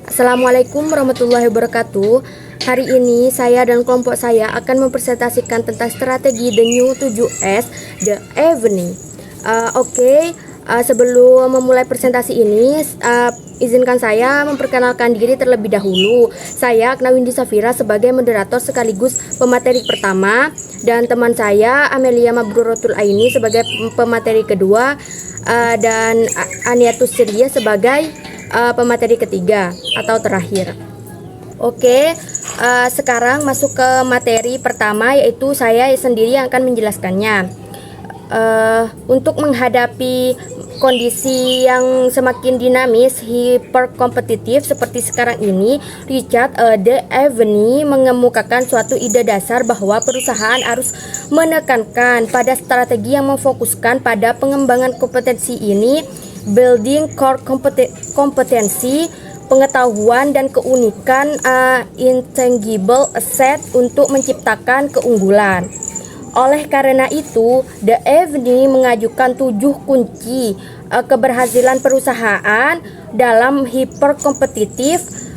Assalamualaikum warahmatullahi wabarakatuh. Hari ini saya dan kelompok saya akan mempresentasikan tentang strategi The New 7S The Evening. Sebelum memulai presentasi ini, izinkan saya memperkenalkan diri terlebih dahulu. Saya Aknawindi Safira sebagai moderator sekaligus pemateri pertama, dan teman saya Amelia Mabrurotul Aini sebagai pemateri kedua, dan Aniatus Siria sebagai pemateri ketiga atau terakhir. Sekarang masuk ke materi pertama, yaitu saya sendiri yang akan menjelaskannya. Untuk menghadapi kondisi yang semakin dinamis, hiperkompetitif seperti sekarang ini, Richard D. Evany mengemukakan suatu ide dasar bahwa perusahaan harus menekankan pada strategi yang memfokuskan pada pengembangan kompetensi ini, building core kompetensi, pengetahuan dan keunikan intangible asset untuk menciptakan keunggulan. Oleh karena itu, The Evany mengajukan 7 kunci keberhasilan perusahaan dalam hiperkompetitif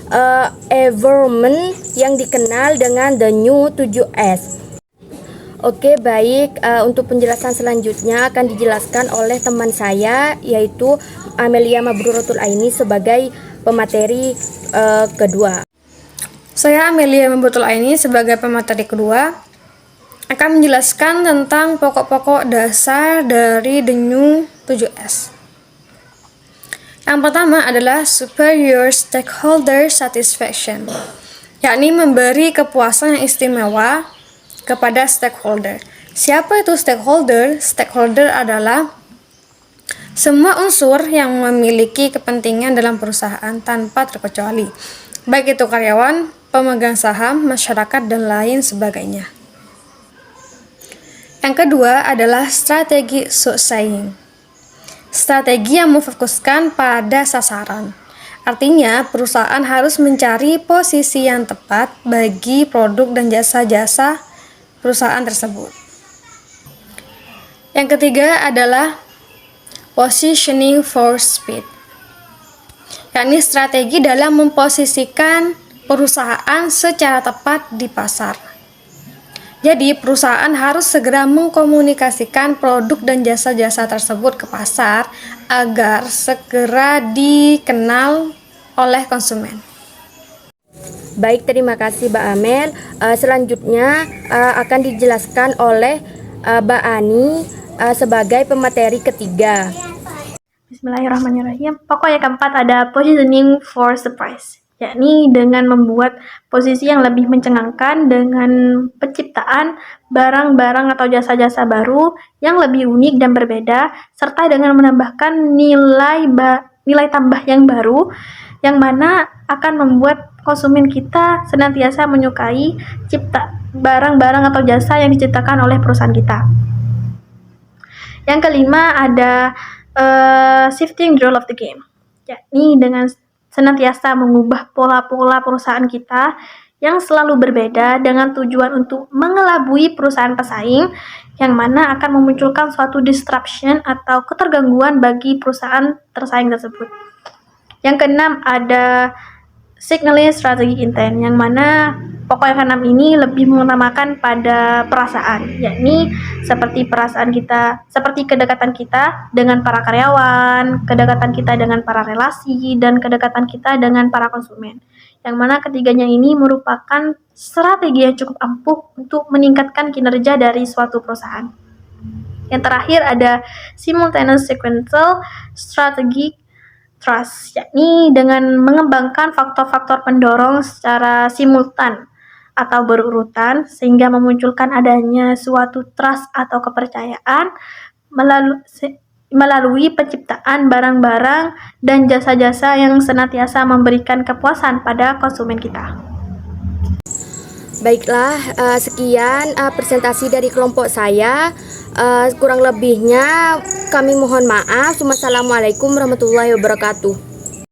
environment yang dikenal dengan The New 7S. Untuk penjelasan selanjutnya akan dijelaskan oleh teman saya, yaitu Amelia Mabrurotul Aini sebagai pemateri kedua. Saya Amelia Mabrurotul Aini sebagai pemateri kedua akan menjelaskan tentang pokok-pokok dasar dari The New 7S. Yang pertama adalah superior stakeholder satisfaction, yakni memberi kepuasan yang istimewa kepada stakeholder. Siapa itu stakeholder? Stakeholder adalah semua unsur yang memiliki kepentingan dalam perusahaan tanpa terkecuali, baik itu karyawan, pemegang saham, masyarakat, dan lain sebagainya. Yang kedua adalah strategi soothsaying. Strategi yang memfokuskan pada sasaran. Artinya, perusahaan harus mencari posisi yang tepat bagi produk dan jasa-jasa perusahaan tersebut. Yang ketiga adalah positioning for speed, yakni strategi dalam memposisikan perusahaan secara tepat di pasar. Jadi, perusahaan harus segera mengkomunikasikan produk dan jasa-jasa tersebut ke pasar agar segera dikenal oleh konsumen. Baik, terima kasih Mbak Amel. Selanjutnya akan dijelaskan oleh Mbak Ani sebagai pemateri ketiga. Bismillahirrahmanirrahim. Pokok yang keempat ada positioning for surprise, yakni dengan membuat posisi yang lebih mencengangkan dengan penciptaan barang-barang atau jasa-jasa baru yang lebih unik dan berbeda, serta dengan menambahkan nilai tambah yang baru, yang mana akan membuat konsumen kita senantiasa menyukai barang-barang atau jasa yang diciptakan oleh perusahaan kita. Yang kelima ada shifting the role of the game, yakni dengan senantiasa mengubah pola-pola perusahaan kita yang selalu berbeda dengan tujuan untuk mengelabui perusahaan pesaing, yang mana akan memunculkan suatu disruption atau ketergangguan bagi perusahaan tersaing tersebut. Yang keenam ada signaling strategic intent, yang mana pokok yang keenam ini lebih mengutamakan pada perasaan, yakni seperti kedekatan kita dengan para karyawan, kedekatan kita dengan para relasi, dan kedekatan kita dengan para konsumen. Yang mana ketiganya ini merupakan strategi yang cukup ampuh untuk meningkatkan kinerja dari suatu perusahaan. Yang terakhir ada simultaneous sequential strategic trust, yakni dengan mengembangkan faktor-faktor pendorong secara simultan atau berurutan sehingga memunculkan adanya suatu trust atau kepercayaan melalui penciptaan barang-barang dan jasa-jasa yang senantiasa memberikan kepuasan pada konsumen kita. Baiklah, sekian presentasi dari kelompok saya. Kurang lebihnya kami mohon maaf. Wassalamualaikum warahmatullahi wabarakatuh.